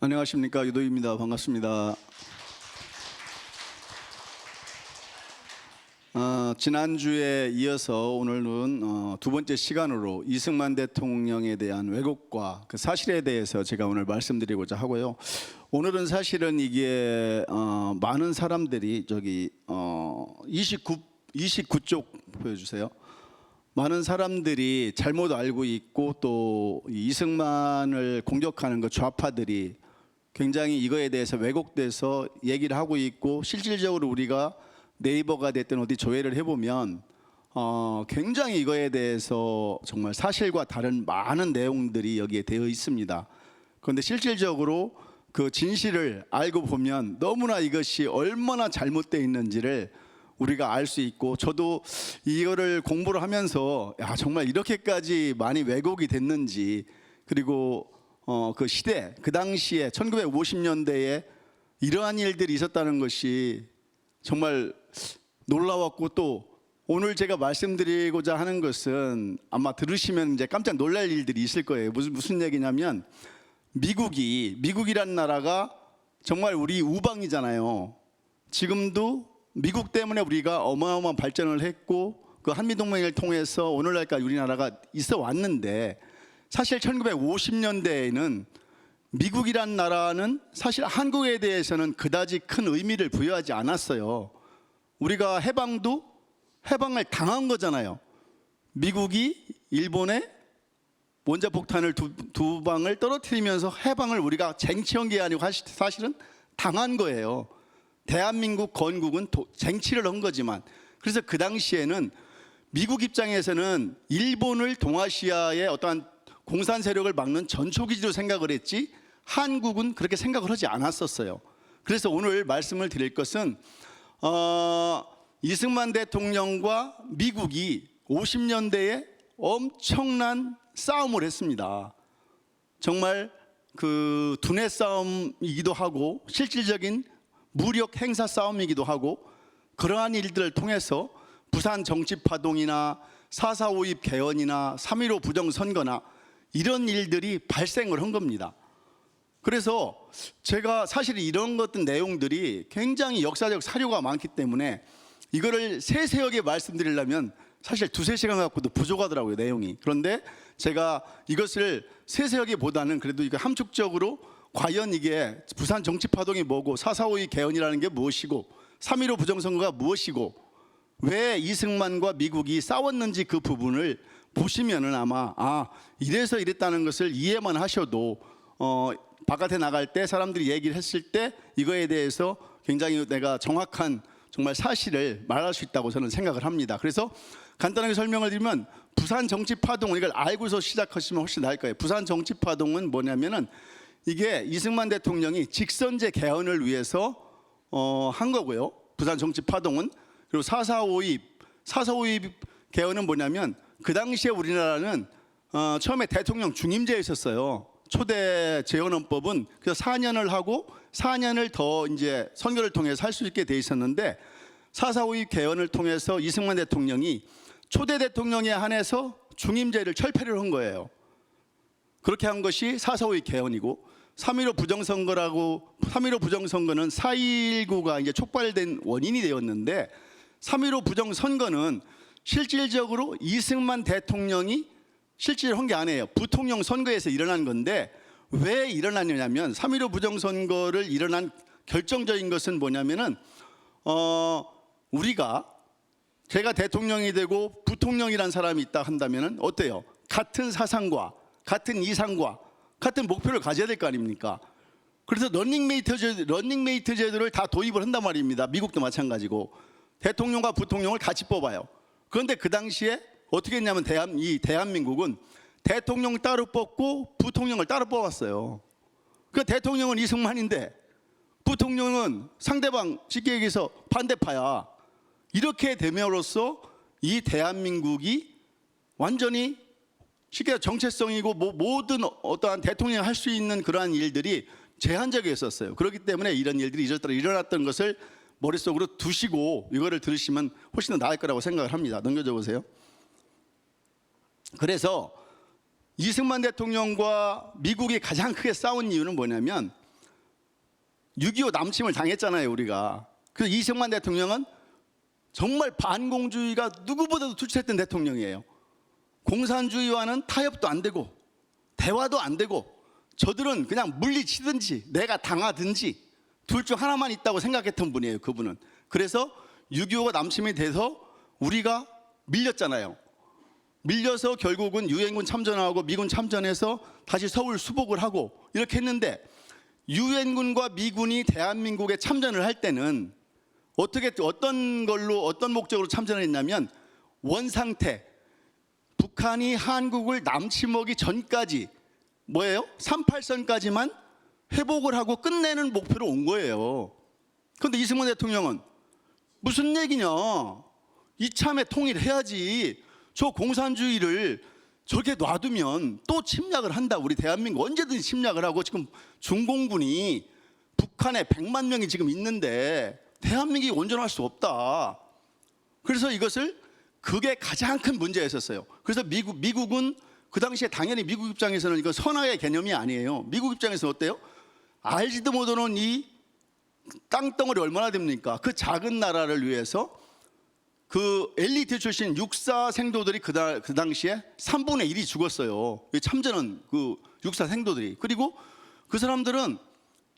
안녕하십니까, 유도입니다. 반갑습니다. 지난주에 이어서 오늘은 두 번째 시간으로 이승만 대통령에 대한 왜곡과 그 사실에 대해서 제가 오늘 말씀드리고자 하고요. 오늘은 사실은 이게 많은 사람들이 29쪽 보여주세요. 많은 사람들이 잘못 알고 있고 또 이승만을 공격하는 그 좌파들이 굉장히 이거에 대해서 왜곡돼서 얘기를 하고 있고, 실질적으로 우리가 네이버가 됐든 어디 조회를 해보면 굉장히 이거에 대해서 정말 사실과 다른 많은 내용들이 여기에 되어 있습니다. 그런데 실질적으로 그 진실을 알고 보면 너무나 이것이 얼마나 잘못되어 있는지를 우리가 알 수 있고, 저도 이거를 공부를 하면서 정말 이렇게까지 많이 왜곡이 됐는지, 그리고 그 시대, 그 당시에 1950년대에 이러한 일들이 있었다는 것이 정말 놀라웠고, 또 오늘 제가 말씀드리고자 하는 것은 아마 들으시면 이제 깜짝 놀랄 일들이 있을 거예요. 무슨 얘기냐면, 미국이란 나라가 정말 우리 우방이잖아요. 지금도 미국 때문에 우리가 어마어마한 발전을 했고, 그 한미동맹을 통해서 오늘날까지 우리나라가 있어 왔는데, 사실 1950년대에는 미국이란 나라는 사실 한국에 대해서는 그다지 큰 의미를 부여하지 않았어요. 우리가 해방을 당한 거잖아요. 미국이 일본에 원자폭탄을 두 방을 떨어뜨리면서 해방을 우리가 쟁취한 게 아니고 사실은 당한 거예요. 대한민국 건국은 쟁취를 한 거지만, 그래서 그 당시에는 미국 입장에서는 일본을 동아시아의 어떠한 공산 세력을 막는 전초기지로 생각을 했지, 한국은 그렇게 생각을 하지 않았었어요. 그래서 오늘 말씀을 드릴 것은 이승만 대통령과 미국이 50년대에 엄청난 싸움을 했습니다. 정말 그 두뇌 싸움이기도 하고 실질적인 무력 행사 싸움이기도 하고, 그러한 일들을 통해서 부산 정치파동이나 4.4 5.2 개헌이나 3.15 부정선거나 이런 일들이 발생을 한 겁니다. 그래서 제가 사실 이런 것들 내용들이 굉장히 역사적 사료가 많기 때문에 이거를 세세하게 말씀드리려면 사실 2-3시간 갖고도 부족하더라고요, 내용이. 그런데 제가 이것을 세세하기보다는 그래도 이거 함축적으로 과연 이게 부산 정치파동이 뭐고 4.4 5.2 개헌이라는 게 무엇이고 3.15 부정선거가 무엇이고 왜 이승만과 미국이 싸웠는지 그 부분을 보시면은 아마 이래서 이랬다는 것을 이해만 하셔도 바깥에 나갈 때 사람들이 얘기를 했을 때 이거에 대해서 굉장히 내가 정확한 정말 사실을 말할 수 있다고 저는 생각을 합니다. 그래서 간단하게 설명을 드리면, 부산 정치파동, 이걸 알고서 시작하시면 훨씬 나을 거예요. 부산 정치파동은 뭐냐면은 이게 이승만 대통령이 직선제 개헌을 위해서 한 거고요. 부산 정치파동은. 그리고 4.4 5.2 개헌은 뭐냐면, 그 당시에 우리나라는 처음에 대통령 중임제였었어요. 초대 재헌헌법은 그래서 4년을 하고 4년을 더 이제 선거를 통해서 할 수 있게 돼 있었는데, 4.4 5.2 개헌을 통해서 이승만 대통령이 초대 대통령에 한해서 중임제를 철폐를 한 거예요. 그렇게 한 것이 4.4 5.2 개헌이고, 3.15 부정선거는 4.19가 이제 촉발된 원인이 되었는데, 3.15 부정선거는 실질적으로 이승만 대통령이 실질을 한 게 아니에요. 부통령 선거에서 일어난 건데, 왜 일어났냐면 3.15 부정선거를 일어난 결정적인 것은 뭐냐면은 제가 대통령이 되고 부통령이란 사람이 있다 한다면은 어때요? 같은 사상과 같은 이상과 같은 목표를 가져야 될 거 아닙니까? 그래서 런닝메이트 제도를 다 도입을 한단 말입니다. 미국도 마찬가지고 대통령과 부통령을 같이 뽑아요. 그런데 그 당시에 어떻게 했냐면 대한민국은 대통령 따로 뽑고 부통령을 따로 뽑았어요. 그 대통령은 이승만인데 부통령은 상대방 쉽게 얘기해서 반대파야. 이렇게 됨으로써 이 대한민국이 완전히 쉽게 정체성이고 모든 어떠한 대통령이 할 수 있는 그러한 일들이 제한적이었었어요. 그렇기 때문에 이런 일들이 일어났던 것을 머릿속으로 두시고 이거를 들으시면 훨씬 더 나을 거라고 생각을 합니다. 넘겨줘 보세요. 그래서 이승만 대통령과 미국이 가장 크게 싸운 이유는 뭐냐면, 6.25 남침을 당했잖아요, 우리가. 그래서 이승만 대통령은 정말 반공주의가 누구보다도 투철했던 대통령이에요. 공산주의와는 타협도 안 되고 대화도 안 되고 저들은 그냥 물리치든지 내가 당하든지 둘 중 하나만 있다고 생각했던 분이에요, 그분은. 그래서 6.25가 남침이 돼서 우리가 밀렸잖아요. 밀려서 결국은 유엔군 참전하고 미군 참전해서 다시 서울 수복을 하고 이렇게 했는데, 유엔군과 미군이 대한민국에 참전을 할 때는 어떤 목적으로 참전을 했냐면, 원상태, 북한이 한국을 남침하기 전까지 뭐예요? 38선까지만 회복을 하고 끝내는 목표로 온 거예요. 그런데 이승만 대통령은 무슨 얘기냐, 이참에 통일해야지, 저 공산주의를 저렇게 놔두면 또 침략을 한다, 우리 대한민국 언제든지 침략을 하고, 지금 중공군이 북한에 100만 명이 지금 있는데 대한민국이 온전할 수 없다. 그래서 그게 가장 큰 문제였었어요. 그래서 미국은 그 당시에 당연히 미국 입장에서는 이거 선악의 개념이 아니에요. 미국 입장에서는 어때요? 알지도 못하는 이 땅덩어리 얼마나 됩니까? 그 작은 나라를 위해서 그 엘리트 출신 육사 생도들이 그 당시에 3분의 1이 죽었어요. 참전한 그 육사 생도들이. 그리고 그 사람들은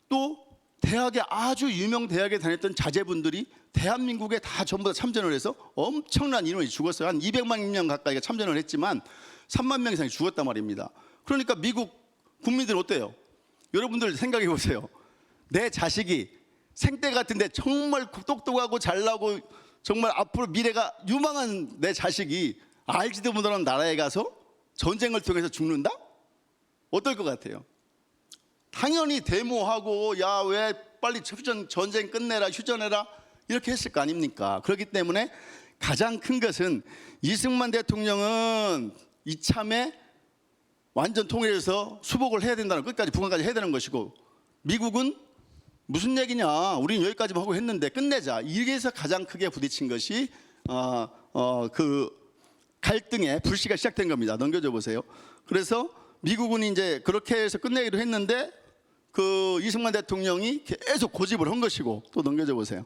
또 대학에, 아주 유명 대학에 다녔던 자제분들이 대한민국에 다 전부 다 참전을 해서 엄청난 인원이 죽었어요. 한 200만 명 가까이가 참전을 했지만 3만 명 이상이 죽었단 말입니다. 그러니까 미국 국민들은 어때요? 여러분들 생각해 보세요. 내 자식이 생때 같은데 정말 똑똑하고 잘나고 정말 앞으로 미래가 유망한 내 자식이 알지도 못하는 나라에 가서 전쟁을 통해서 죽는다? 어떨 것 같아요? 당연히 데모하고, 야, 왜 빨리 전쟁 끝내라, 휴전해라, 이렇게 했을 거 아닙니까? 그렇기 때문에 가장 큰 것은 이승만 대통령은 이참에 완전 통일해서 수복을 해야 된다는, 끝까지 북한까지 해야 되는 것이고, 미국은 무슨 얘기냐, 우리는 여기까지만 하고 했는데 끝내자, 이래서 가장 크게 부딪힌 것이 그 갈등의 불씨가 시작된 겁니다. 넘겨줘 보세요. 그래서 미국은 이제 그렇게 해서 끝내기로 했는데 그 이승만 대통령이 계속 고집을 한 것이고, 또 넘겨줘 보세요.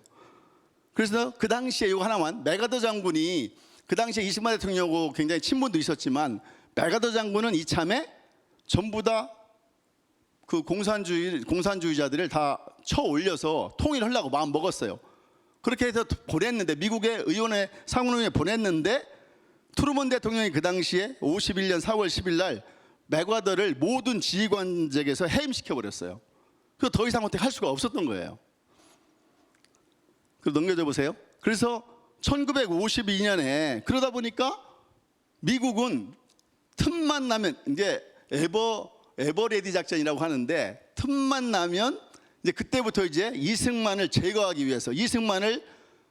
그래서 그 당시에 이거 하나만, 메가더 장군이 그 당시에 이승만 대통령하고 굉장히 친분도 있었지만, 메가더 장군은 이참에 전부 다 그 공산주의자들을 다 쳐 올려서 통일하려고 마음 먹었어요. 그렇게 해서 보냈는데, 미국의 의원회 상원의원에 보냈는데, 트루먼 대통령이 그 당시에 51년 4월 10일 날 맥와더를 모든 지휘관직에서 해임시켜 버렸어요. 그래서 더 이상 어떻게 할 수가 없었던 거예요. 그럼 넘겨줘 보세요. 그래서 1952년에 그러다 보니까 미국은 틈만 나면, 이제 에버레디 작전이라고 하는데, 틈만 나면 이제 그때부터 이제 이승만을 제거하기 위해서, 이승만을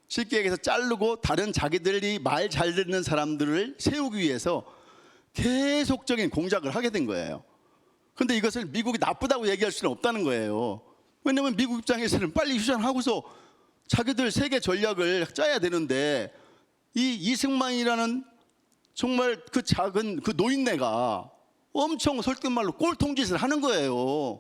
쉽게 얘기해서 자르고 다른 자기들이 말 잘 듣는 사람들을 세우기 위해서 계속적인 공작을 하게 된 거예요. 그런데 이것을 미국이 나쁘다고 얘기할 수는 없다는 거예요. 왜냐하면 미국 입장에서는 빨리 휴전하고서 자기들 세계 전략을 짜야 되는데, 이 이승만이라는 정말 그 작은 그 노인네가 엄청 설득 말로 꼴통짓을 하는 거예요.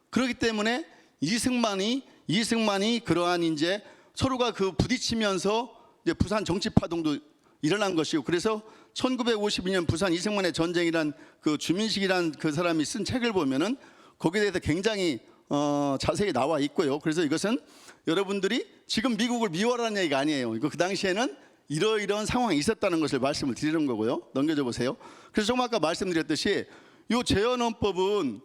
그렇기 때문에 이승만이 그러한 이제 서로가 그 부딪히면서 이제 부산 정치 파동도 일어난 것이고, 그래서 1952년 부산 이승만의 전쟁이란 그 주민식이란 그 사람이 쓴 책을 보면은 거기에 대해서 굉장히 자세히 나와 있고요. 그래서 이것은 여러분들이 지금 미국을 미워하라는 얘기가 아니에요. 이거 그 당시에는 이러이러한 상황이 있었다는 것을 말씀을 드리는 거고요. 넘겨줘 보세요. 그래서 조금 아까 말씀드렸듯이 이 재헌헌법은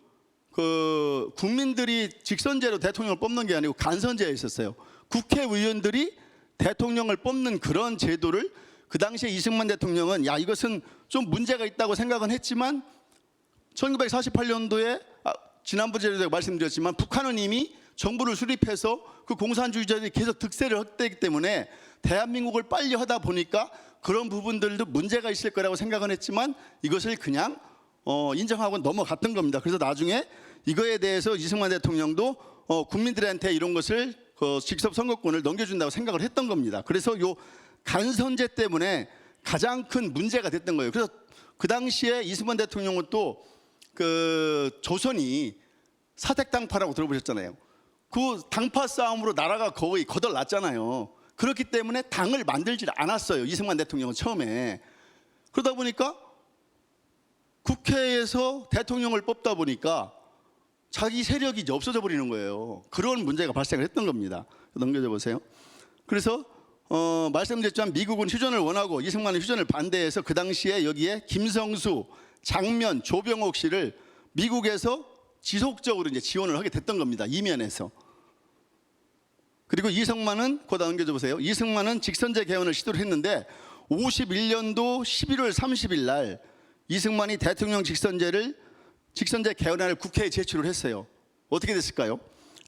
그 국민들이 직선제로 대통령을 뽑는 게 아니고 간선제에 있었어요. 국회의원들이 대통령을 뽑는 그런 제도를 그 당시에 이승만 대통령은 이것은 좀 문제가 있다고 생각은 했지만, 1948년도에 지난번에도 제가 말씀드렸지만 북한은 이미 정부를 수립해서 그 공산주의자들이 계속 득세를 했기 때문에 대한민국을 빨리 하다 보니까 그런 부분들도 문제가 있을 거라고 생각은 했지만, 이것을 그냥 인정하고 넘어갔던 겁니다. 그래서 나중에 이거에 대해서 이승만 대통령도 국민들한테 이런 것을 직접 선거권을 넘겨준다고 생각을 했던 겁니다. 그래서 요 간선제 때문에 가장 큰 문제가 됐던 거예요. 그래서 그 당시에 이승만 대통령은 또 그 조선이 사택당파라고 들어보셨잖아요. 그 당파 싸움으로 나라가 거의 거덜났잖아요. 그렇기 때문에 당을 만들지 않았어요. 이승만 대통령은 처음에. 그러다 보니까 국회에서 대통령을 뽑다 보니까 자기 세력이 이제 없어져 버리는 거예요. 그런 문제가 발생을 했던 겁니다. 넘겨줘 보세요. 그래서 말씀드렸지만 미국은 휴전을 원하고 이승만은 휴전을 반대해서 그 당시에 여기에 김성수, 장면, 조병옥 씨를 미국에서 지속적으로 이제 지원을 하게 됐던 겁니다. 이면에서. 그리고 이승만은 거기다 넘겨줘 보세요. 이승만은 직선제 개헌을 시도를 했는데 51년도 11월 30일 날 이승만이 대통령 직선제 개헌안을 국회에 제출을 했어요. 어떻게 됐을까요?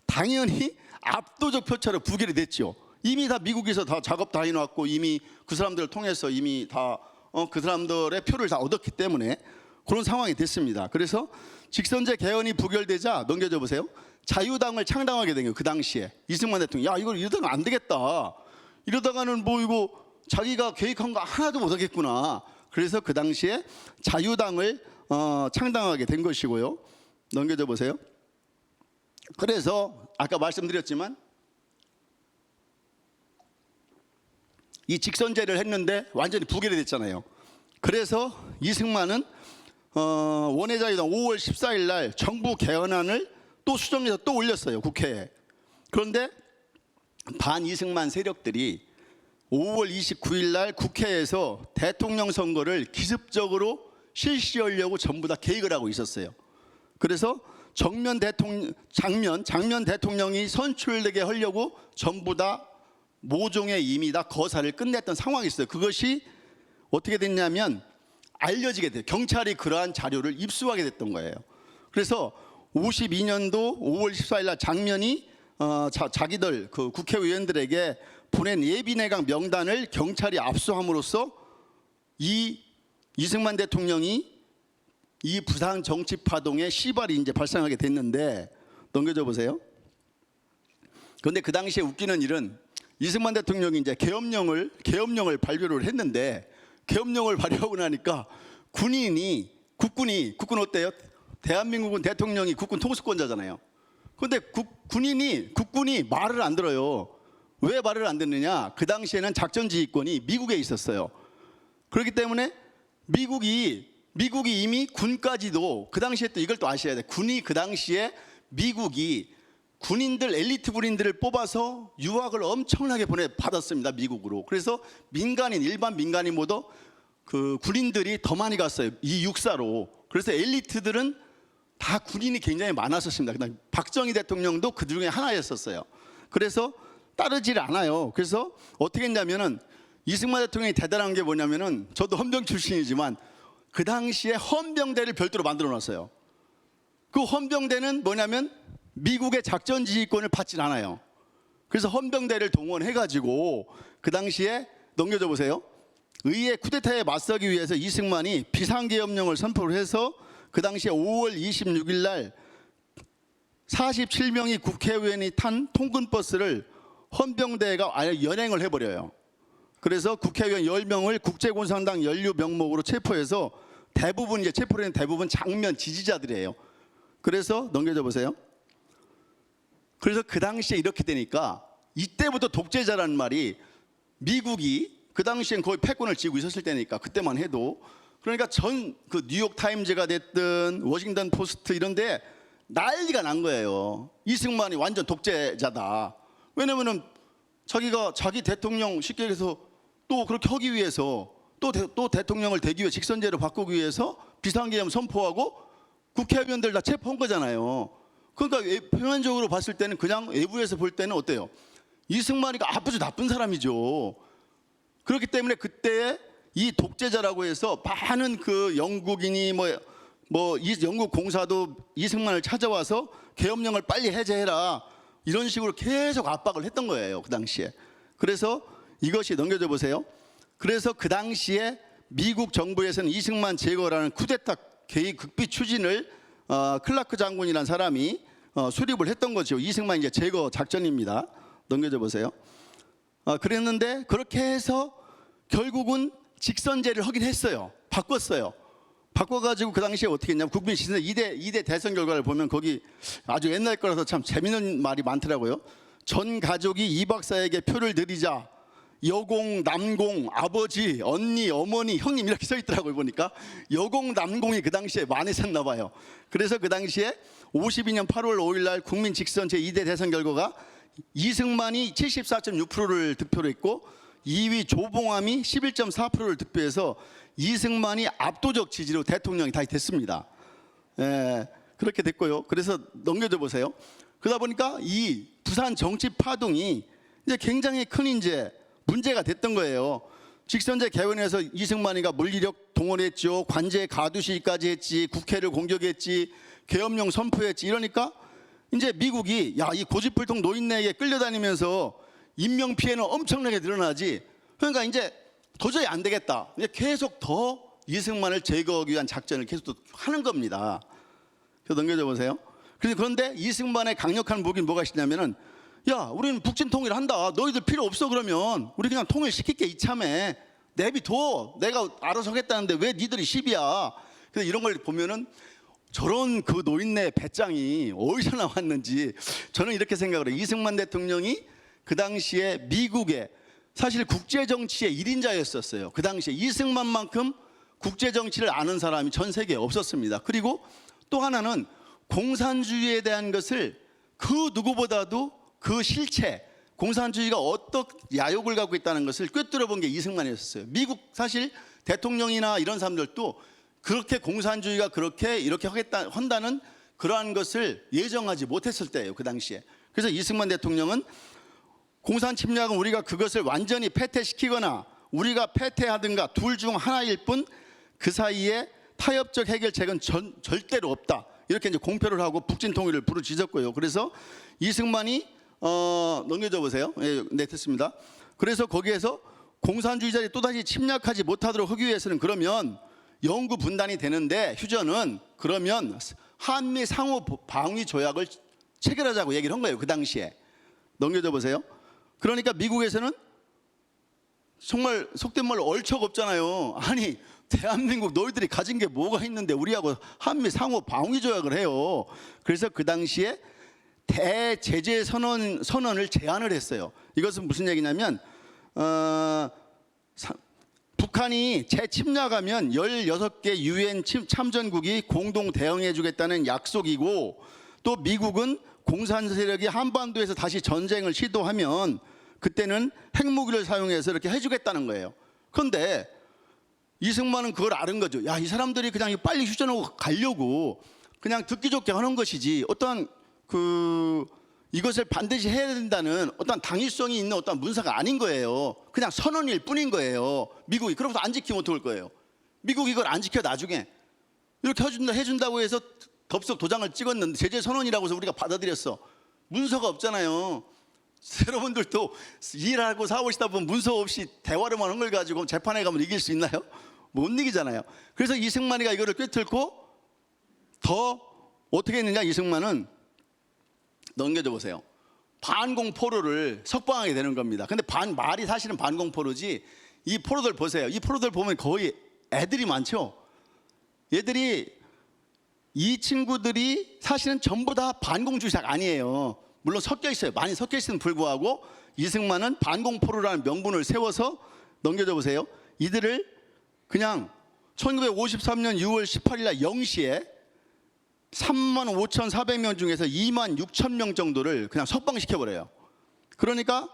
당연히 압도적 표차로 부결이 됐죠. 이미 다 미국에서 다 작업 다 해놨고 이미 그 사람들을 통해서 이미 다 그 사람들의 표를 다 얻었기 때문에 그런 상황이 됐습니다. 그래서 직선제 개헌이 부결되자 넘겨줘 보세요. 자유당을 창당하게 된 거예요. 그 당시에 이승만 대통령이 야 이걸 이러다가 안 되겠다. 이러다가는 뭐 이거 자기가 계획한 거 하나도 못 하겠구나. 그래서 그 당시에 자유당을 창당하게 된 것이고요. 넘겨줘 보세요. 그래서 아까 말씀드렸지만 이 직선제를 했는데 완전히 부결이 됐잖아요. 그래서 이승만은 원외자유당 5월 14일 날 정부 개헌안을 또 수정해서 또 올렸어요. 국회에. 그런데 반이승만 세력들이 5월 29일 날 국회에서 대통령 선거를 기습적으로 실시하려고 전부 다 계획을 하고 있었어요. 그래서 장면 대통령이 선출되게 하려고 전부 다 모종의 이미 다 거사를 끝냈던 상황이 있어요. 그것이 어떻게 됐냐면 알려지게 돼요. 경찰이 그러한 자료를 입수하게 됐던 거예요. 그래서 52년도 5월 14일 날 장면이 자기들 그 국회의원들에게 보낸 예비내각 명단을 경찰이 압수함으로써 이승만 대통령이 이 부산 정치 파동의 시발이 이제 발생하게 됐는데 넘겨줘 보세요. 그런데 그 당시에 웃기는 일은 이승만 대통령이 이제 계엄령을 발표를 했는데 계엄령을 발효하고 나니까 국군이 어때요? 대한민국은 대통령이 국군 통수권자잖아요. 그런데 국군이 말을 안 들어요. 왜 말을 안 듣느냐? 그 당시에는 작전 지휘권이 미국에 있었어요. 그렇기 때문에 미국이 이미 군까지도 그 당시에 또 이걸 또 아셔야 돼. 군이 그 당시에 미국이 군인들 엘리트 군인들을 뽑아서 유학을 엄청나게 받았습니다. 미국으로. 그래서 일반 민간인 모두 그 군인들이 더 많이 갔어요. 이 육사로. 그래서 엘리트들은 다 군인이 굉장히 많았었습니다. 그다음 박정희 대통령도 그 중에 하나였었어요. 그래서 따르질 않아요. 그래서 어떻게 했냐면은 이승만 대통령이 대단한 게 뭐냐면은 저도 헌병 출신이지만 그 당시에 헌병대를 별도로 만들어 놨어요. 그 헌병대는 뭐냐면 미국의 작전 지휘권을 받질 않아요. 그래서 헌병대를 동원해가지고 그 당시에 넘겨줘 보세요. 의회 쿠데타에 맞서기 위해서 이승만이 비상계엄령을 선포를 해서 그 당시에 5월 26일 날 47명이 국회의원이 탄 통근버스를 헌병대가 아예 연행을 해버려요. 그래서 국회의원 10명을 국제공산당 연루 명목으로 체포해서 대부분 이제 체포된 대부분 장면 지지자들이에요. 그래서 넘겨줘 보세요. 그래서 그 당시에 이렇게 되니까 이때부터 독재자라는 말이 미국이 그 당시엔 거의 패권을 쥐고 있었을 때니까 그때만 해도 그러니까 전 그 뉴욕 타임즈가 됐든 워싱턴 포스트 이런데 난리가 난 거예요. 이승만이 완전 독재자다. 왜냐면은 자기 대통령 쉽게 해서 또 그렇게 하기 위해서 또 대통령을 되기 위해 직선제로 바꾸기 위해서 비상계엄 선포하고 국회의원들 다 체포한 거잖아요. 그러니까 표면적으로 봤을 때는 그냥 외부에서 볼 때는 어때요? 이승만이가 아주 나쁜 사람이죠. 그렇기 때문에 그때 이 독재자라고 해서 많은 그 영국인이 영국 공사도 이승만을 찾아와서 계엄령을 빨리 해제해라 이런 식으로 계속 압박을 했던 거예요. 그 당시에. 그래서 이것이 넘겨줘 보세요. 그래서 그 당시에 미국 정부에서는 이승만 제거라는 쿠데타 계획 극비 추진을 클라크 장군이라는 사람이 수립을 했던 거죠. 이승만 이제 제거 작전입니다. 넘겨줘 보세요. 그랬는데 그렇게 해서 결국은 직선제를 하긴 했어요. 바꿨어요. 바꿔가지고 그 당시에 어떻게 했냐면 국민 신세 2대 대선 결과를 보면 거기 아주 옛날 거라서 참 재밌는 말이 많더라고요. 전 가족이 이 박사에게 표를 드리자 여공, 남공, 아버지, 언니, 어머니, 형님 이렇게 써 있더라고요. 보니까 여공, 남공이 그 당시에 많이 썼나 봐요. 그래서 그 당시에 52년 8월 5일 날 국민 직선 제2대 대선 결과가 이승만이 74.6%를 득표를 했고 2위 조봉암이 11.4%를 득표해서 이승만이 압도적 지지로 대통령이 다시 됐습니다. 그렇게 됐고요. 그래서 넘겨줘 보세요. 그러다 보니까 이 부산 정치 파동이 이제 굉장히 큰 이제 문제가 됐던 거예요. 직선제 개원에서 이승만이가 물리력 동원했죠. 관제 가두시까지 했지. 국회를 공격했지. 계엄령 선포했지. 이러니까 이제 미국이 야, 이 고집불통 노인네에게 끌려다니면서 인명 피해는 엄청나게 늘어나지. 그러니까 이제 도저히 안 되겠다. 이제 계속 더 이승만을 제거하기 위한 작전을 계속 또 하는 겁니다. 그래서 넘겨줘 보세요. 그런데 이승만의 강력한 무기는 뭐가 있냐면은 야, 우리는 북진 통일을 한다. 너희들 필요 없어. 그러면 우리 그냥 통일시킬게 이참에 내비둬. 내가 알아서 하겠다는데 왜 니들이 시비야. 그래서 이런 걸 보면은 저런 그 노인네 배짱이 어디서 나왔는지 저는 이렇게 생각을 해요. 이승만 대통령이 그 당시에 미국의 사실 국제정치의 1인자였었어요. 그 당시에 이승만만큼 국제정치를 아는 사람이 전 세계에 없었습니다. 그리고 또 하나는 공산주의에 대한 것을 그 누구보다도 그 실체, 공산주의가 어떤 야욕을 갖고 있다는 것을 꿰뚫어 본 게 이승만이었어요. 미국 사실 대통령이나 이런 사람들도 그렇게 공산주의가 그렇게 이렇게 한다는 그러한 것을 예정하지 못했을 때예요. 그 당시에. 그래서 이승만 대통령은 공산 침략은 우리가 그것을 완전히 패퇴시키거나 우리가 패퇴하든가 둘 중 하나일 뿐 그 사이에 타협적 해결책은 절대로 없다. 이렇게 이제 공표를 하고 북진 통일을 부르짖었고요. 그래서 이승만이 넘겨줘 보세요. 네, 됐습니다. 그래서 거기에서 공산주의자들이 또다시 침략하지 못하도록 하기 위해서는 그러면 영구 분단이 되는데 휴전은 그러면 한미 상호 방위 조약을 체결하자고 얘기를 한 거예요. 그 당시에. 넘겨줘 보세요. 그러니까 미국에서는 정말 속된 말로 얼척 없잖아요. 아니 대한민국 너희들이 가진 게 뭐가 있는데 우리하고 한미 상호 방위 조약을 해요. 그래서 그 당시에 대제재 선언을 제안을 했어요. 이것은 무슨 얘기냐면 북한이 재침략하면 16개 유엔 참전국이 공동 대응해 주겠다는 약속이고 또 미국은 공산 세력이 한반도에서 다시 전쟁을 시도하면 그때는 핵무기를 사용해서 이렇게 해주겠다는 거예요. 그런데 이승만은 그걸 아는 거죠. 야, 이 사람들이 그냥 빨리 휴전하고 가려고 그냥 듣기 좋게 하는 것이지 어떠한 이것을 반드시 해야 된다는 어떤 당위성이 있는 어떤 문서가 아닌 거예요. 그냥 선언일 뿐인 거예요. 미국이. 그러고서 안 지키면 어떡할 거예요. 미국이 이걸 안 지켜 나중에 이렇게 해준다고 해서 덥석 도장을 찍었는데 제재 선언이라고 해서 우리가 받아들였어. 문서가 없잖아요. 여러분들도 일하고 사오시다 보면 문서 없이 대화로만 한 걸 가지고 재판에 가면 이길 수 있나요? 못 이기잖아요. 그래서 이승만이가 이거를 꿰뚫고 더 어떻게 했느냐. 이승만은 넘겨줘 보세요. 반공포로를 석방하게 되는 겁니다. 근데 말이 사실은 반공포로지 이 포로들 보세요. 이 포로들 보면 거의 애들이 많죠. 얘들이 이 친구들이 사실은 전부 다 반공주의자가 아니에요. 물론 섞여 있어요. 많이 섞여 있음에도 불구하고 이승만은 반공포로라는 명분을 세워서 넘겨줘 보세요. 이들을 그냥 1953년 6월 18일 날 0시에 35,400명 중에서 26,000명 정도를 그냥 석방시켜버려요. 그러니까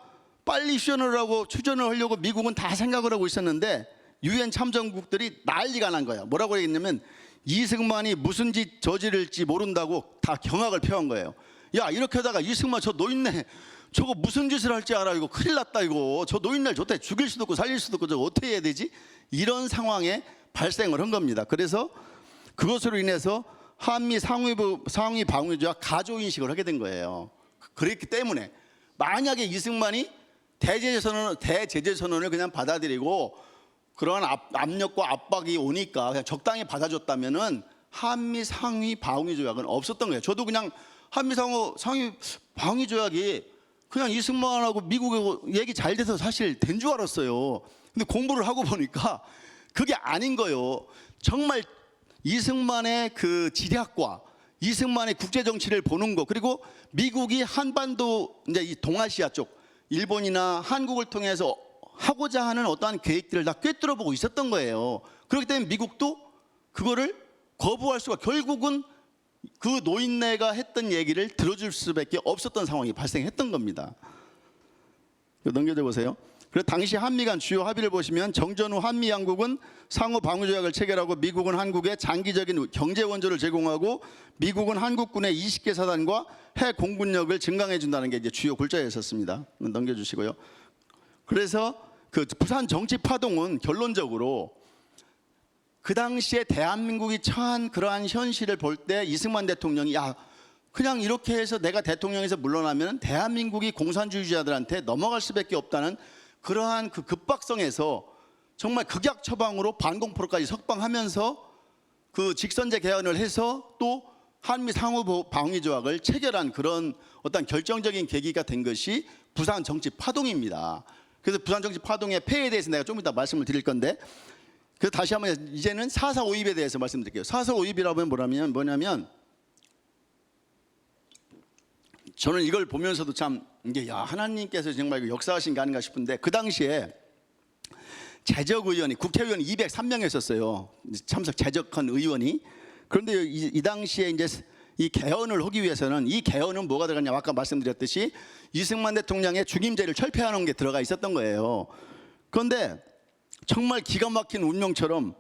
빨리 휴전을 하고 추전을 하려고 미국은 다 생각을 하고 있었는데 유엔 참전국들이 난리가 난 거예요. 뭐라고 얘기했냐면 이승만이 무슨 짓 저지를지 모른다고 다 경악을 표한 거예요. 야, 이렇게 하다가 이승만 저 노인네 저거 무슨 짓을 할지 알아. 이거 큰일 났다. 이거 저 노인네 저때 죽일 수도 없고 살릴 수도 없고 저거 어떻게 해야 되지? 이런 상황에 발생을 한 겁니다. 그래서 그것으로 인해서 한미 상위 방위 조약 가조 인식을 하게 된 거예요. 그랬기 때문에 만약에 이승만이 대제재 선언을 그냥 받아들이고 그러한 압력과 압박이 오니까 그냥 적당히 받아줬다면은 한미 상위 방위 조약은 없었던 거예요. 저도 그냥 한미 상위 방위 조약이 그냥 이승만하고 미국하고 얘기 잘 돼서 사실 된 줄 알았어요. 근데 공부를 하고 보니까 그게 아닌 거예요. 정말 이승만의 그 지략과 이승만의 국제 정치를 보는 거, 그리고 미국이 한반도 이제 이 동아시아 쪽 일본이나 한국을 통해서 하고자 하는 어떠한 계획들을 다 꿰뚫어 보고 있었던 거예요. 그렇기 때문에 미국도 그거를 거부할 수가, 결국은 그 노인네가 했던 얘기를 들어줄 수밖에 없었던 상황이 발생했던 겁니다. 넘겨줘 보세요. 그래서 당시 한미 간 주요 합의를 보시면 정전 후 한미 양국은 상호 방위 조약을 체결하고 미국은 한국에 장기적인 경제 원조를 제공하고 미국은 한국군의 20개 사단과 해 공군력을 증강해 준다는 게 이제 주요 골자였었습니다. 넘겨주시고요. 그래서 그 부산 정치 파동은 결론적으로 그 당시에 대한민국이 처한 그러한 현실을 볼 때 이승만 대통령이 그냥 이렇게 해서 내가 대통령에서 물러나면 대한민국이 공산주의자들한테 넘어갈 수밖에 없다는 그러한 그 급박성에서 정말 극약 처방으로 반공포로까지 석방하면서 그 직선제 개헌을 해서 또 한미 상호 방위 조약을 체결한 그런 어떤 결정적인 계기가 된 것이 부산 정치 파동입니다. 그래서 부산 정치 파동의 폐해에 대해서 내가 좀 이따 말씀을 드릴 건데, 그래서 다시 한번 이제는 4.4 5.2에 대해서 말씀드릴게요. 4.4 5.2라고 뭐냐면 저는 이걸 보면서도 참 이게 하나님께서 정말 역사하신 게 아닌가 싶은데, 그 당시에 제적의원이 국회의원이 203명이었어요. 참석 제적한 의원이. 그런데 이 당시에 이제 이 개헌을 하기 위해서는, 이 개헌은 뭐가 들어갔냐, 아까 말씀드렸듯이 이승만 대통령의 중임제를 철폐하는 게 들어가 있었던 거예요. 그런데 정말 기가 막힌 운명처럼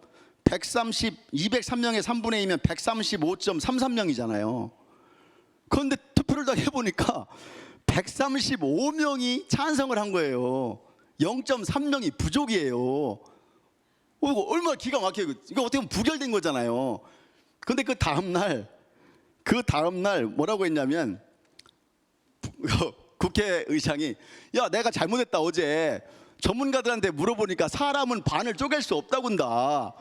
203명의 3분의 2면 135.33명이잖아요. 그런데 투표를 다 해보니까 135명이 찬성을 한 거예요. 0.3명이 부족이에요. 이거 얼마나 기가 막혀요. 이거 어떻게 보면 부결된 거잖아요. 그런데 그 다음날 뭐라고 했냐면 국회의장이 내가 잘못했다. 어제 전문가들한테 물어보니까 사람은 반을 쪼갤 수 없다고 한다.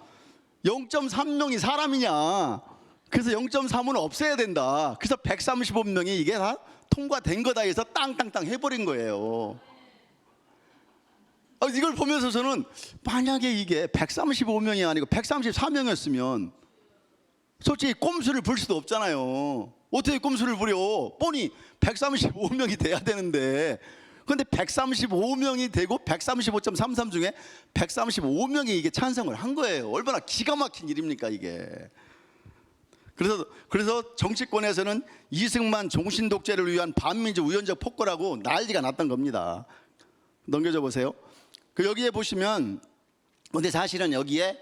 0.3명이 사람이냐. 그래서 0.3은 없애야 된다. 그래서 135명이 이게 다 통과된 거다 해서 땅땅땅 해버린 거예요. 이걸 보면서 저는 만약에 이게 135명이 아니고 134명이었으면 솔직히 꼼수를 부릴 수도 없잖아요. 어떻게 꼼수를 부려? 뻔히 135명이 돼야 되는데. 그런데 135명이 되고 135.33 중에 135명이 이게 찬성을 한 거예요. 얼마나 기가 막힌 일입니까 이게. 그래서 정치권에서는 이승만 종신 독재를 위한 반민주 우연적 폭거라고 난리가 났던 겁니다. 넘겨줘 보세요. 여기에 보시면, 근데 사실은 여기에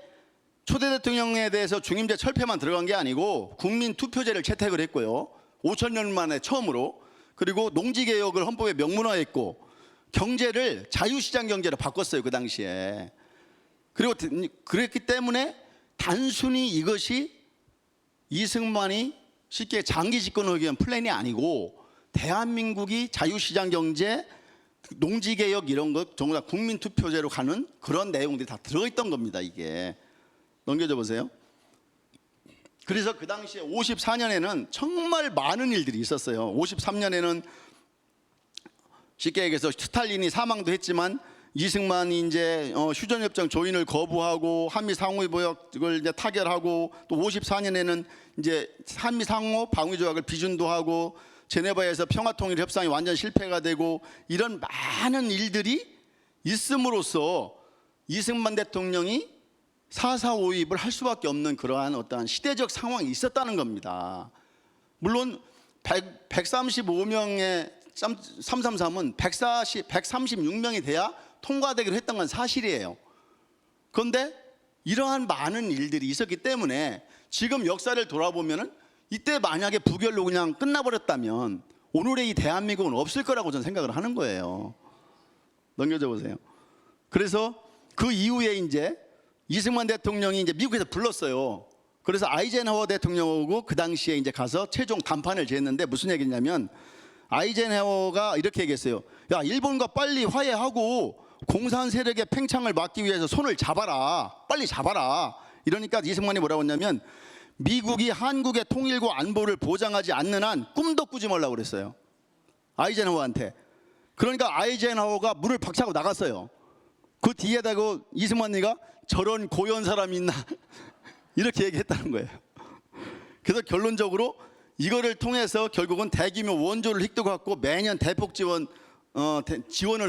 초대 대통령에 대해서 중임제 철폐만 들어간 게 아니고 국민 투표제를 채택을 했고요. 5,000년 만에 처음으로. 그리고 농지개혁을 헌법에 명문화했고 경제를 자유시장 경제로 바꿨어요 그 당시에. 그리고 그랬기 때문에 단순히 이것이 이승만이 쉽게 장기 집권을 하기 위한 플랜이 아니고 대한민국이 자유시장 경제, 농지개혁 이런 것 전부 다 국민투표제로 가는 그런 내용들이 다 들어있던 겁니다 이게. 넘겨줘 보세요. 그래서 그 당시에 54년에는 정말 많은 일들이 있었어요. 53년에는 쉽게 얘기해서 스탈린이 사망도 했지만 이승만이 이제 휴전협정 조인을 거부하고 한미 상호보약을 이제 타결하고, 또 54년에는 이제 한미 상호 방위조약을 비준도 하고 제네바에서 평화통일 협상이 완전 실패가 되고, 이런 많은 일들이 있음으로써 이승만 대통령이 4.4 5.2을 할 수밖에 없는 그러한 어떠한 시대적 상황이 있었다는 겁니다. 물론 135명의 333은 136명이 돼야 통과되기로 했던 건 사실이에요. 그런데 이러한 많은 일들이 있었기 때문에 지금 역사를 돌아보면은 이때 만약에 부결로 그냥 끝나버렸다면 오늘의 이 대한민국은 없을 거라고 저는 생각을 하는 거예요. 넘겨줘 보세요. 그래서 그 이후에 이제 이승만 대통령이 이제 미국에서 불렀어요. 그래서 아이젠하워 대통령하고 그 당시에 이제 가서 최종 담판을 지었는데 무슨 얘기냐면, 아이젠하워가 이렇게 얘기했어요. 일본과 빨리 화해하고 공산 세력의 팽창을 막기 위해서 손을 잡아라. 빨리 잡아라. 이러니까 이승만이 뭐라고 했냐면, 미국이 한국의 통일과 안보를 보장하지 않는 한 꿈도 꾸지 말라고 그랬어요. 아이젠하워한테. 그러니까 아이젠하워가 문을 박차고 나갔어요. 그 뒤에다가 이승만이가 저런 고연 사람이 있나 이렇게 얘기했다는 거예요. 그래서 결론적으로 이거를 통해서 결국은 대규모 원조를 획득하고 매년 대폭 지원을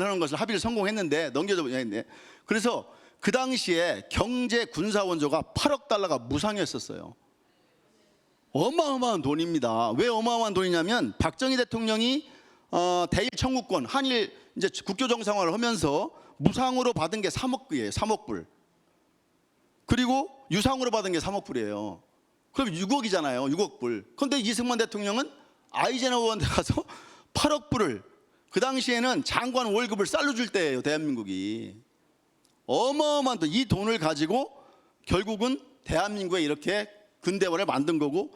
하는 것을 합의를 성공했는데 넘겨졌는데, 그래서 그 당시에 경제 군사 원조가 8억 달러가 무상이었었어요. 어마어마한 돈입니다. 왜 어마어마한 돈이냐면 박정희 대통령이 대일 청구권, 한일 이제 국교 정상화를 하면서 무상으로 받은 게 3억 불이에요. 3억 불. 그리고 유상으로 받은 게 3억 불이에요. 그럼 6억이잖아요. 6억 불. 그런데 이승만 대통령은 아이젠하워한테 가서 8억 불을, 그 당시에는 장관 월급을 쌀로 줄 때예요. 대한민국이. 어마어마한 돈, 이 돈을 가지고 결국은 대한민국에 이렇게 근대화를 만든 거고,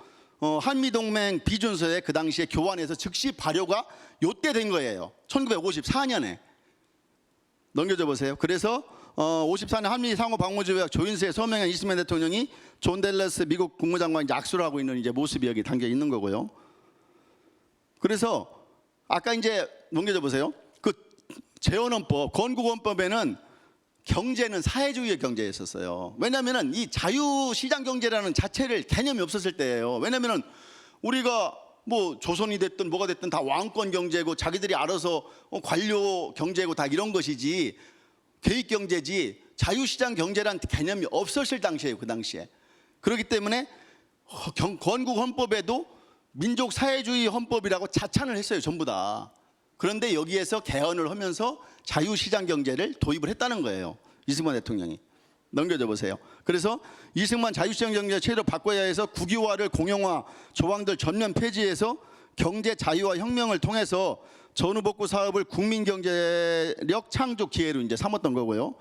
한미동맹 비준서에 그 당시에 교환해서 즉시 발효가 요때 된 거예요. 1954년에. 넘겨줘 보세요. 그래서 54년 한미 상호 방호조약 조인세에 서명한 이승만 대통령이 존 델러스 미국 국무장관 약수를 하고 있는 이제 모습이 여기 담겨 있는 거고요. 그래서 아까 이제 넘겨줘 보세요. 그 재헌헌법, 건국헌법에는 경제는 사회주의의 경제였었어요. 왜냐하면 이 자유시장 경제라는 자체를 개념이 없었을 때예요. 왜냐하면 우리가 뭐 조선이 됐든 뭐가 됐든 다 왕권 경제고 자기들이 알아서 관료 경제고 다 이런 것이지, 개입 경제지 자유시장 경제라는 개념이 없었을 당시에요. 그 당시에. 그렇기 때문에 건국 헌법에도 민족 사회주의 헌법이라고 자찬을 했어요. 전부 다. 그런데 여기에서 개헌을 하면서 자유시장 경제를 도입을 했다는 거예요. 이승만 대통령이. 넘겨줘 보세요. 그래서 이승만 자유시장 경제 체제로 바꿔야 해서 국유화를 공영화, 조항들 전면 폐지해서 경제 자유화 혁명을 통해서 전후복구 사업을 국민경제력 창조 기회로 이제 삼았던 거고요.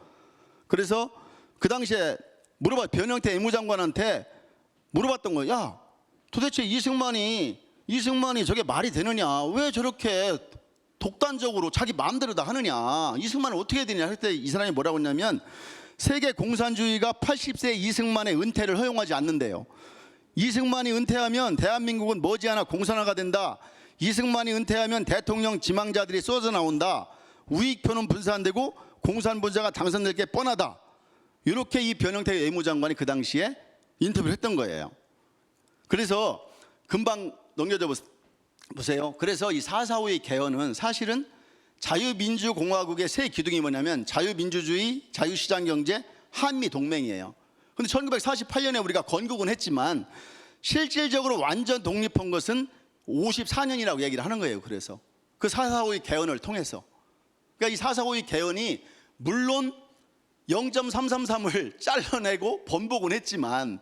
그래서 그 당시에 변형태 외무장관한테 물어봤던 거예요. 야, 도대체 이승만이 저게 말이 되느냐? 왜 저렇게 독단적으로 자기 마음대로 다 하느냐? 이승만은 어떻게 해야 되냐 할 때 이 사람이 뭐라고 했냐면, 세계 공산주의가 80세 이승만의 은퇴를 허용하지 않는데요. 이승만이 은퇴하면 대한민국은 머지않아 공산화가 된다. 이승만이 은퇴하면 대통령 지망자들이 쏟아져 나온다. 우익표는 분산되고 공산분자가 당선될 게 뻔하다. 이렇게 이 변형태 외무장관이 그 당시에 인터뷰를 했던 거예요. 그래서 금방 넘겨져 보세요. 그래서 이 4.4.5의 개헌은 사실은 자유민주공화국의 새 기둥이 뭐냐면 자유민주주의, 자유시장경제, 한미동맹이에요. 그런데 1948년에 우리가 건국은 했지만 실질적으로 완전 독립한 것은 54년이라고 얘기를 하는 거예요. 그래서 그 4.4.5의 개헌을 통해서. 그러니까 이 4.4.5의 개헌이 물론 0.333을 잘라내고 번복은 했지만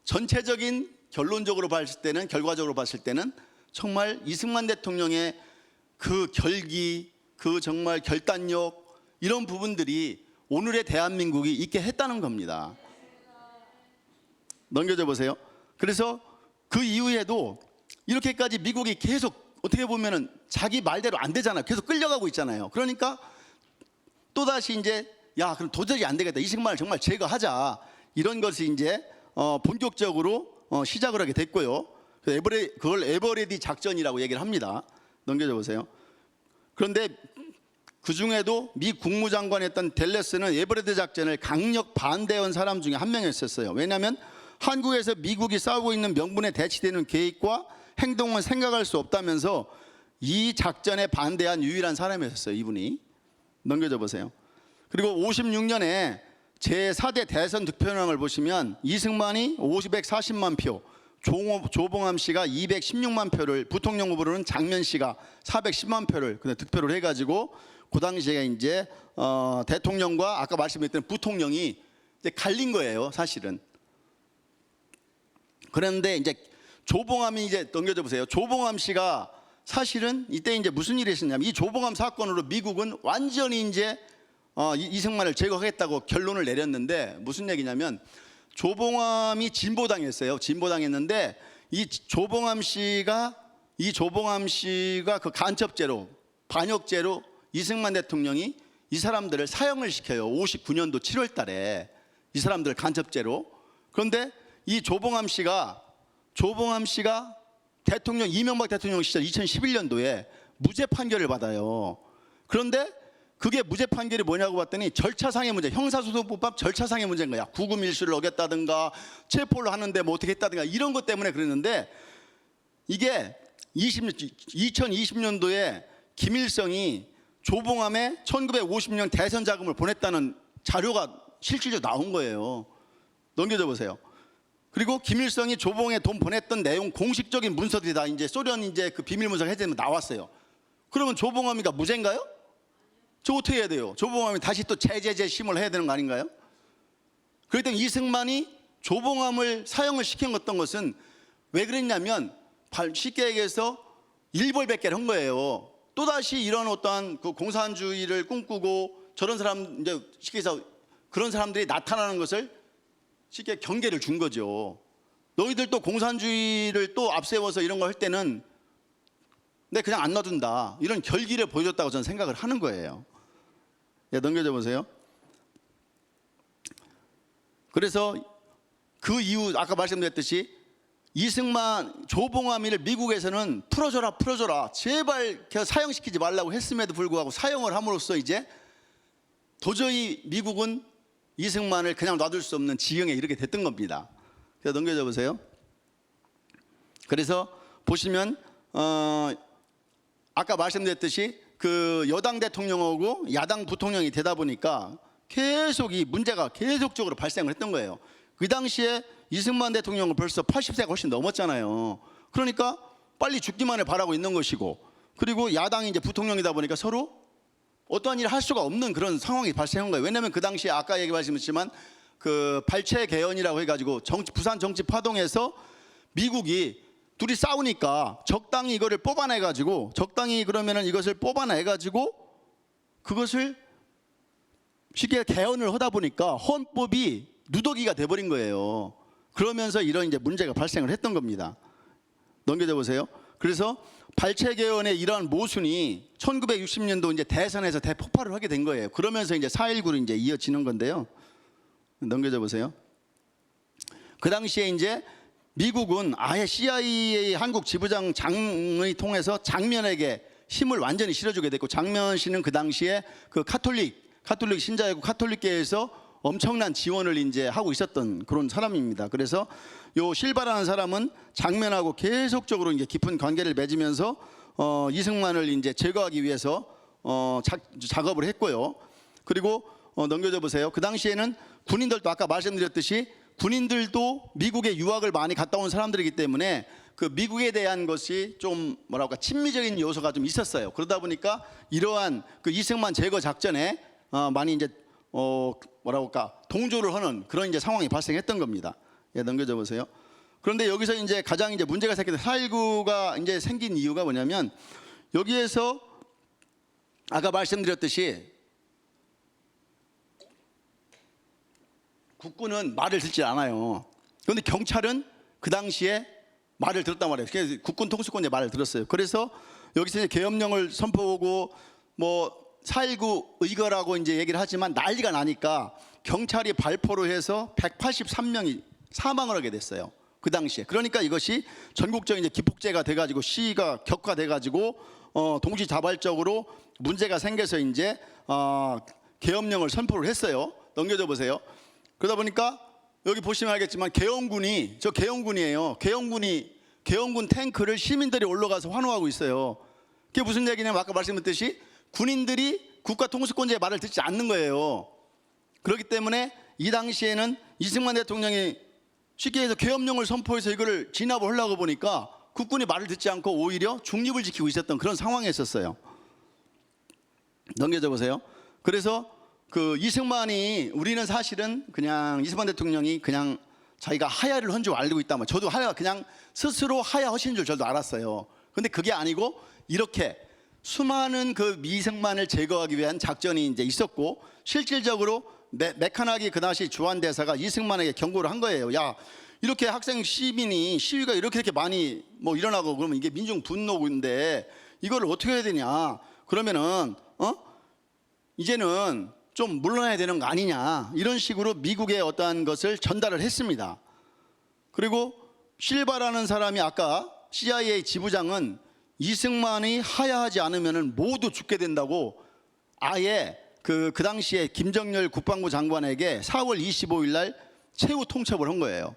전체적인 결론적으로 봤을 때는, 결과적으로 봤을 때는 정말 이승만 대통령의 그 결기, 그 정말 결단력, 이런 부분들이 오늘의 대한민국이 있게 했다는 겁니다. 넘겨져 보세요. 그래서 그 이후에도 이렇게까지 미국이 계속 어떻게 보면은 자기 말대로 안 되잖아요. 계속 끌려가고 있잖아요. 그러니까 또다시 이제 야, 그럼 도저히 안 되겠다. 이승만을 정말 제거하자. 이런 것이 이제 본격적으로 시작을 하게 됐고요. 그걸 에버레디 작전이라고 얘기를 합니다. 넘겨줘 보세요. 그런데 그 중에도 미 국무장관이었던 델러스는 에버레디 작전을 강력 반대한 사람 중에 한 명이었어요. 왜냐하면 한국에서 미국이 싸우고 있는 명분에 대치되는 계획과 행동은 생각할 수 없다면서 이 작전에 반대한 유일한 사람이었어요. 이분이. 넘겨줘 보세요. 그리고 56년에 제4대 대선 득표량을 보시면 이승만이 540만 표, 조봉암 씨가 216만 표를, 부통령 후보로는 장면 씨가 410만 표를 득표를 해가지고 그 당시에 이제 대통령과 아까 말씀드렸던 부통령이 이제 갈린 거예요, 사실은. 그런데 이제 조봉암이 이제 넘겨져 보세요. 조봉암 씨가 사실은 이때 이제 무슨 일이 있었냐면 이 조봉암 사건으로 미국은 완전히 이제 이승만을 제거하겠다고 결론을 내렸는데 무슨 얘기냐면 조봉암이 진보당이었어요. 진보당했는데 이 조봉암 씨가 그 간첩죄로, 반역죄로 이승만 대통령이 이 사람들을 사형을 시켜요. 59년도 7월 달에 이 사람들 간첩죄로. 그런데 이 조봉암 씨가 이명박 대통령 시절 2011년도에 무죄 판결을 받아요. 그런데 그게 무죄 판결이 뭐냐고 봤더니 절차상의 문제, 형사소송법법 절차상의 문제인 거야. 구금일수를 어겼다든가 체포를 하는데 뭐 어떻게 했다든가 이런 것 때문에 그랬는데, 이게 2020년도에 김일성이 조봉암에 1950년 대선 자금을 보냈다는 자료가 실질적으로 나온 거예요. 넘겨줘 보세요. 그리고 김일성이 조봉에 돈 보냈던 내용 공식적인 문서들이 다 이제 소련 이제 그 비밀 문서가 해제되면 나왔어요. 그러면 조봉암이가 무죄인가요? 저 어떻게 해야 돼요? 조봉암이 다시 또 재심을 해야 되는 거 아닌가요? 그렇기 때문에 이승만이 조봉암을 사형을 시켰던 것은 왜 그랬냐면, 쉽게 얘기해서 일벌백계를 한 거예요. 또다시 이런 어떠한 그 공산주의를 꿈꾸고 저런 사람, 이제 쉽게 해서 그런 사람들이 나타나는 것을 쉽게 경계를 준 거죠. 너희들 또 공산주의를 또 앞세워서 이런 거 할 때는 내가 그냥 안 놔둔다, 이런 결기를 보여줬다고 저는 생각을 하는 거예요. 예, 넘겨줘 보세요. 그래서 그 이후 아까 말씀드렸듯이 이승만, 조봉암이를 미국에서는 풀어줘라 제발 사형시키지 말라고 했음에도 불구하고 사형을 함으로써 이제 도저히 미국은 이승만을 그냥 놔둘 수 없는 지경에 이르게 됐던 겁니다. 그래서 넘겨줘 보세요. 그래서 보시면 아까 말씀드렸듯이 그 여당 대통령하고 야당 부통령이 되다 보니까 계속 이 문제가 계속적으로 발생을 했던 거예요. 그 당시에 이승만 대통령은 벌써 80세가 훨씬 넘었잖아요. 그러니까 빨리 죽기만을 바라고 있는 것이고, 그리고 야당이 이제 부통령이다 보니까 서로 어떠한 일을 할 수가 없는 그런 상황이 발생한 거예요. 왜냐하면 그 당시에 아까 얘기 말씀드렸지만 그 발췌 개헌이라고 해가지고 부산 정치 파동에서 미국이 둘이 싸우니까 적당히 이거를 뽑아내가지고, 적당히 그러면은 이것을 뽑아내가지고 그것을 쉽게 개헌을 하다 보니까 헌법이 누더기가 돼버린 거예요. 그러면서 이런 이제 문제가 발생을 했던 겁니다. 넘겨져 보세요. 그래서 발췌 개헌의 이러한 모순이 1960년도 이제 대선에서 대폭발을 하게 된 거예요. 그러면서 이제 4.19로 이제 이어지는 건데요. 넘겨져 보세요. 그 당시에 이제 미국은 아예 CIA 한국 지부장 장을 통해서 장면에게 힘을 완전히 실어주게 됐고, 장면 씨는 그 당시에 그 카톨릭 신자이고 카톨릭계에서 엄청난 지원을 이제 하고 있었던 그런 사람입니다. 그래서 요 실바라는 사람은 장면하고 계속적으로 이제 깊은 관계를 맺으면서 이승만을 이제 제거하기 위해서 작업을 했고요. 그리고 넘겨져 보세요. 그 당시에는 군인들도 아까 말씀드렸듯이 군인들도 미국에 유학을 많이 갔다 온 사람들이기 때문에 그 미국에 대한 것이 좀 뭐랄까 친미적인 요소가 좀 있었어요. 그러다 보니까 이러한 그 이승만 제거 작전에 많이 이제 뭐라고 할까 동조를 하는 그런 이제 상황이 발생했던 겁니다. 예, 넘겨져 보세요. 그런데 여기서 이제 가장 이제 문제가 생긴 4.19가 이제 생긴 이유가 뭐냐면, 여기에서 아까 말씀드렸듯이 국군은 말을 듣지 않아요. 그런데 경찰은 그 당시에 말을 들었단 말이에요. 그래서 국군 통수권의 말을 들었어요. 그래서 여기서 이제 계엄령을 선포하고 뭐 4.19 의거라고 이제 얘기를 하지만 난리가 나니까 경찰이 발포를 해서 183명이 사망을 하게 됐어요. 그 당시에. 그러니까 이것이 전국적인 이제 기폭제가 돼가지고 시위가 격화돼가지고 동시다발적으로 문제가 생겨서 이제 계엄령을 선포를 했어요. 넘겨져 보세요. 그러다 보니까 여기 보시면 알겠지만 계엄군이 계엄군이에요. 계엄군 탱크를 시민들이 올라가서 환호하고 있어요. 그게 무슨 얘기냐면 아까 말씀드렸듯이 군인들이 국가 통수권자의 말을 듣지 않는 거예요. 그렇기 때문에 이 당시에는 이승만 대통령이 쉽게 해서 계엄령을 선포해서 이거를 진압을 하려고 보니까 국군이 말을 듣지 않고 오히려 중립을 지키고 있었던 그런 상황에 있었어요. 넘겨져 보세요. 그래서 그 이승만이, 우리는 사실은 그냥 이승만 대통령이 그냥 자기가 하야를 한 줄 알고 있다면, 저도 그냥 스스로 하야하신 줄 저도 알았어요. 근데 그게 아니고 이렇게 수많은 그 미승만을 제거하기 위한 작전이 이제 있었고, 실질적으로 메카나기 그 당시 주한대사가 이승만에게 경고를 한 거예요. 야, 이렇게 학생 시민이 시위가 이렇게 많이 뭐 일어나고 그러면 이게 민중 분노인데 이걸 어떻게 해야 되냐? 그러면은 이제는 좀 물러나야 되는 거 아니냐, 이런 식으로 미국의 어떠한 것을 전달을 했습니다. 그리고 실바라는 사람이 아까 CIA 지부장은 이승만이 하야하지 않으면 모두 죽게 된다고 아예 그 당시에 김정열 국방부 장관에게 4월 25일 날 최후 통첩을 한 거예요.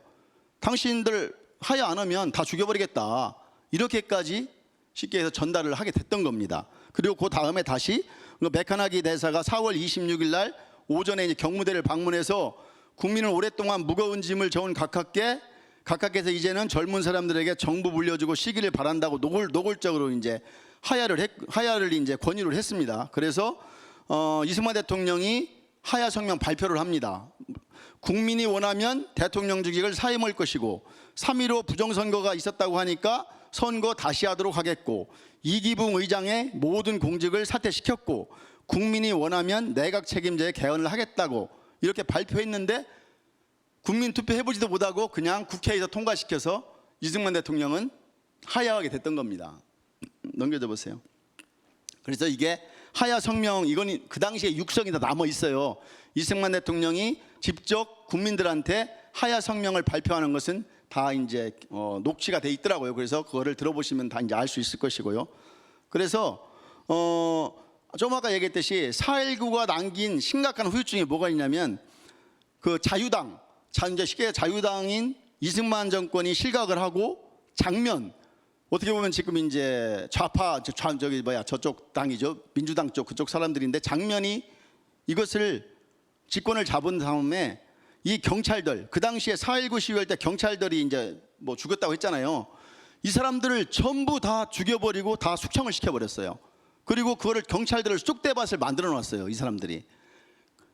당신들 하야 안 하면 다 죽여버리겠다. 이렇게까지 쉽게 해서 전달을 하게 됐던 겁니다. 그리고 그 다음에 다시 메카나기 대사가 4월 26일 날 오전에 이제 경무대를 방문해서 국민은 오랫동안 무거운 짐을 져온 각하께서 이제는 젊은 사람들에게 정부 물려주고 시기를 바란다고 노골적으로 이제 하야를 이제 권유를 했습니다. 그래서 이승만 대통령이 하야 성명 발표를 합니다. 국민이 원하면 대통령직을 사임할 것이고 3.15 부정선거가 있었다고 하니까 선거 다시 하도록 하겠고 이기붕 의장의 모든 공직을 사퇴시켰고 국민이 원하면 내각 책임제의 개헌을 하겠다고 이렇게 발표했는데 국민 투표해보지도 못하고 그냥 국회에서 통과시켜서 이승만 대통령은 하야하게 됐던 겁니다. 넘겨줘 보세요. 그래서 이게 하야 성명, 이건 그 당시에 육성이 다 남아 있어요. 이승만 대통령이 직접 국민들한테 하야 성명을 발표하는 것은 다 이제 녹취가 돼 있더라고요. 그래서 그거를 들어보시면 다 이제 알 수 있을 것이고요. 그래서 좀 아까 얘기했듯이 4.19가 남긴 심각한 후유증이 뭐가 있냐면 그 자유당, 이제 쉽게 자유당인 이승만 정권이 실각을 하고 장면, 어떻게 보면 지금 이제 좌파 저쪽 당이죠, 민주당 쪽 그쪽 사람들인데 장면이 이것을 집권을 잡은 다음에 이 경찰들, 그 당시에 4.19 시위할 때 경찰들이 이제 뭐 죽였다고 했잖아요. 이 사람들을 전부 다 죽여버리고 다 숙청을 시켜버렸어요. 그리고 그거를 경찰들을 쑥대밭을 만들어 놨어요, 이 사람들이.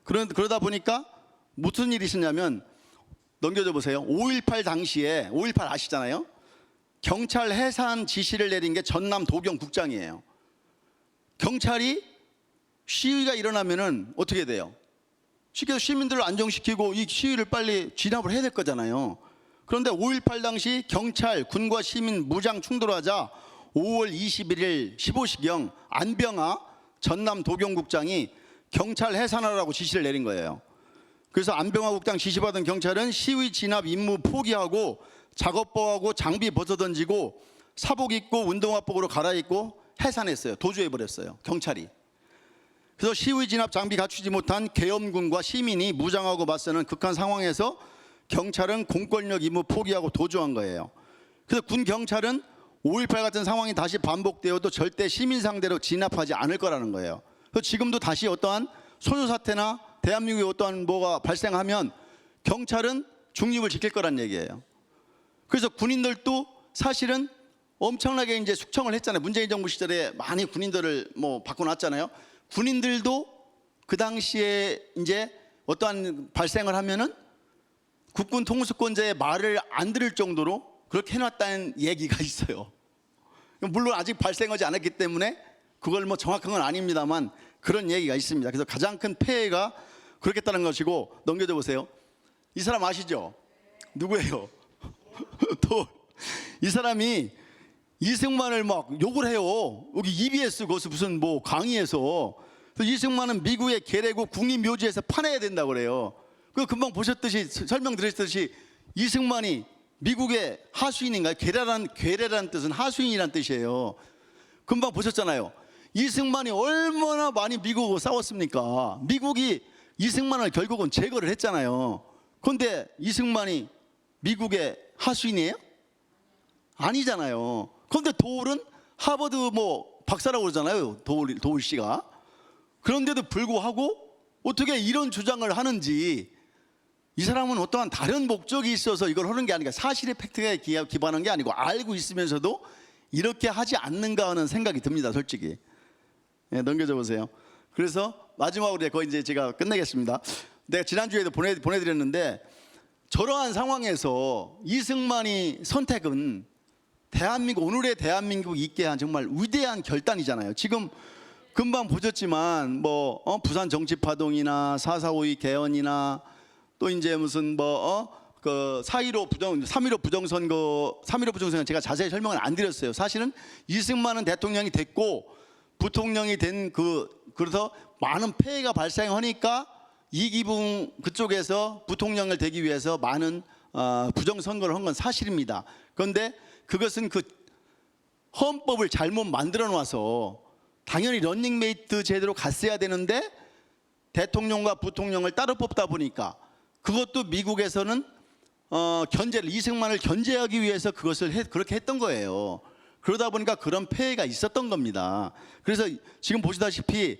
그러다 보니까 무슨 일이 있었냐면, 넘겨줘 보세요. 5.18 당시에, 5.18 아시잖아요. 경찰 해산 지시를 내린 게 전남 도경국장이에요. 경찰이 시위가 일어나면은 어떻게 돼요? 쉽게 시민들을 안정시키고 이 시위를 빨리 진압을 해야 될 거잖아요. 그런데 5.18 당시 경찰, 군과 시민 무장 충돌하자 5월 21일 15시경 안병하 전남 도경국장이 경찰 해산하라고 지시를 내린 거예요. 그래서 안병하 국장 지시받은 경찰은 시위 진압 임무 포기하고 작업복하고 장비 벗어던지고 사복 입고 운동화복으로 갈아입고 해산했어요. 도주해버렸어요, 경찰이. 그래서 시위 진압 장비 갖추지 못한 계엄군과 시민이 무장하고 맞서는 극한 상황에서 경찰은 공권력 임무 포기하고 도주한 거예요. 그래서 군 경찰은 5.18 같은 상황이 다시 반복되어도 절대 시민 상대로 진압하지 않을 거라는 거예요. 그래서 지금도 다시 어떠한 소요 사태나 대한민국에 어떠한 뭐가 발생하면 경찰은 중립을 지킬 거란 얘기예요. 그래서 군인들도 사실은 엄청나게 이제 숙청을 했잖아요. 문재인 정부 시절에 많이 군인들을 뭐 바꿔놨잖아요. 군인들도 그 당시에 이제 어떠한 발생을 하면은 국군 통수권자의 말을 안 들을 정도로 그렇게 해놨다는 얘기가 있어요. 물론 아직 발생하지 않았기 때문에 그걸 뭐 정확한 건 아닙니다만 그런 얘기가 있습니다. 그래서 가장 큰 폐해가 그렇겠다는 것이고, 넘겨줘 보세요. 이 사람 아시죠? 누구예요? 이 사람이 이승만을 막 욕을 해요. 여기 EBS 거기서 무슨 뭐 강의에서. 이승만은 미국의 계례국 국립묘지에서 파내야 된다고 그래요. 그 금방 보셨듯이 설명드렸듯이 이승만이 미국의 하수인인가요? 괴뢰라는 뜻은 하수인이라는 뜻이에요. 금방 보셨잖아요. 이승만이 얼마나 많이 미국하고 싸웠습니까? 미국이 이승만을 결국은 제거를 했잖아요. 그런데 이승만이 미국의 하수인이에요? 아니잖아요. 그런데 도울은 하버드 뭐 박사라고 그러잖아요, 도울 씨가. 그런데도 불구하고 어떻게 이런 주장을 하는지, 이 사람은 어떠한 다른 목적이 있어서 이걸 하는 게 아니라 사실의 팩트에 기반한 게 아니고 알고 있으면서도 이렇게 하지 않는가 하는 생각이 듭니다, 솔직히. 네, 넘겨줘 보세요. 그래서 마지막으로 거의 이제 제가 끝내겠습니다. 내가 지난주에도 보내드렸는데, 저러한 상황에서 이승만이 선택은 대한민국, 오늘의 대한민국 있게 한 정말 위대한 결단이잖아요. 지금 금방 보셨지만 뭐 부산 정치파동이나 4.4.52 개헌이나 또 이제 무슨 그 3.15 부정선거 제가 자세히 설명을 안 드렸어요. 사실은 이승만은 대통령이 됐고 부통령이 된 그래서 많은 폐해가 발생하니까 이기붕 그쪽에서 부통령을 되기 위해서 많은 부정선거를 한 건 사실입니다. 그런데 그것은 그 헌법을 잘못 만들어 놔서 당연히 런닝메이트 제대로 갔어야 되는데 대통령과 부통령을 따로 뽑다 보니까 그것도 미국에서는 이승만을 견제하기 위해서 그렇게 했던 거예요. 그러다 보니까 그런 폐해가 있었던 겁니다. 그래서 지금 보시다시피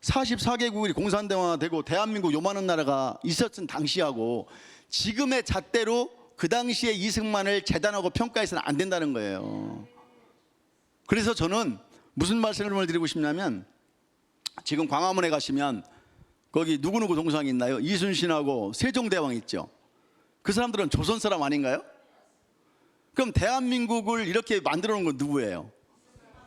44개국이 공산화되고 대한민국 요만한 나라가 있었던 당시하고 지금의 잣대로 그 당시에 이승만을 재단하고 평가해서는 안 된다는 거예요. 그래서 저는 무슨 말씀을 드리고 싶냐면, 지금 광화문에 가시면 거기 누구누구 동상이 있나요? 이순신하고 세종대왕 있죠. 그 사람들은 조선 사람 아닌가요? 그럼 대한민국을 이렇게 만들어 놓은 건 누구예요?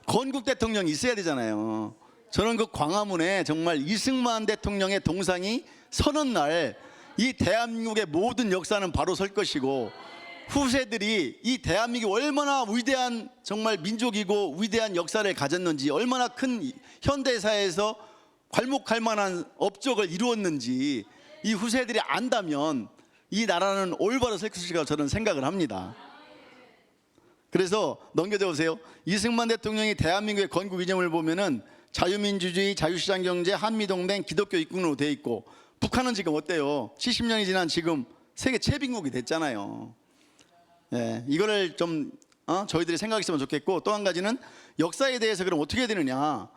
건국 대통령이 있어야 되잖아요. 저는 그 광화문에 정말 이승만 대통령의 동상이 서는 날 이 대한민국의 모든 역사는 바로 설 것이고, 후세들이 이 대한민국이 얼마나 위대한 정말 민족이고 위대한 역사를 가졌는지, 얼마나 큰 현대사에서 괄목할 만한 업적을 이루었는지 이 후세들이 안다면 이 나라는 올바로 설 것이라고 저는 생각을 합니다. 그래서 넘겨져 보세요. 이승만 대통령이 대한민국의 건국 이념을 보면은 자유민주주의, 자유시장 경제, 한미동맹, 기독교 입국으로 돼 있고, 북한은 지금 어때요? 70년이 지난 지금 세계 최빈국이 됐잖아요. 예, 이거를 좀 저희들이 생각했으면 좋겠고, 또 한 가지는 역사에 대해서 그럼 어떻게 해야 되느냐.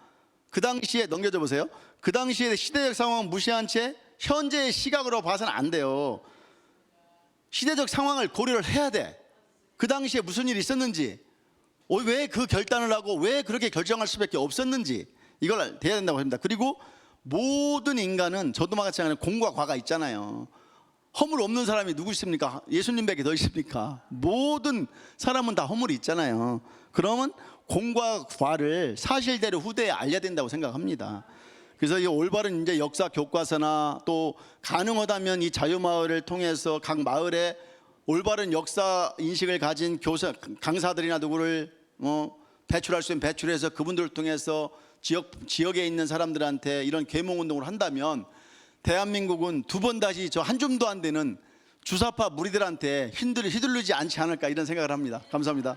그 당시에 넘겨져 보세요. 그 당시에 시대적 상황을 무시한 채 현재의 시각으로 봐서는 안 돼요. 시대적 상황을 고려를 해야 돼. 그 당시에 무슨 일이 있었는지, 왜 그 결단을 하고 왜 그렇게 결정할 수밖에 없었는지, 이걸 돼야 된다고 합니다. 그리고 모든 인간은 저도 마찬가지로 공과 과가 있잖아요. 허물 없는 사람이 누구 있습니까? 예수님밖에 더 있습니까? 모든 사람은 다 허물이 있잖아요. 그러면 공과 과를 사실대로 후대에 알려야 된다고 생각합니다. 그래서 이 올바른 이제 역사 교과서나 또 가능하다면 이 자유마을을 통해서 각 마을에 올바른 역사 인식을 가진 강사들이나 누구를 배출할 수 있는 배출해서 그분들을 통해서 지역에 있는 사람들한테 이런 계몽운동을 한다면 대한민국은 두 번 다시 저 한 줌도 안 되는 주사파 무리들한테 휘둘리지 않지 않을까, 이런 생각을 합니다. 감사합니다.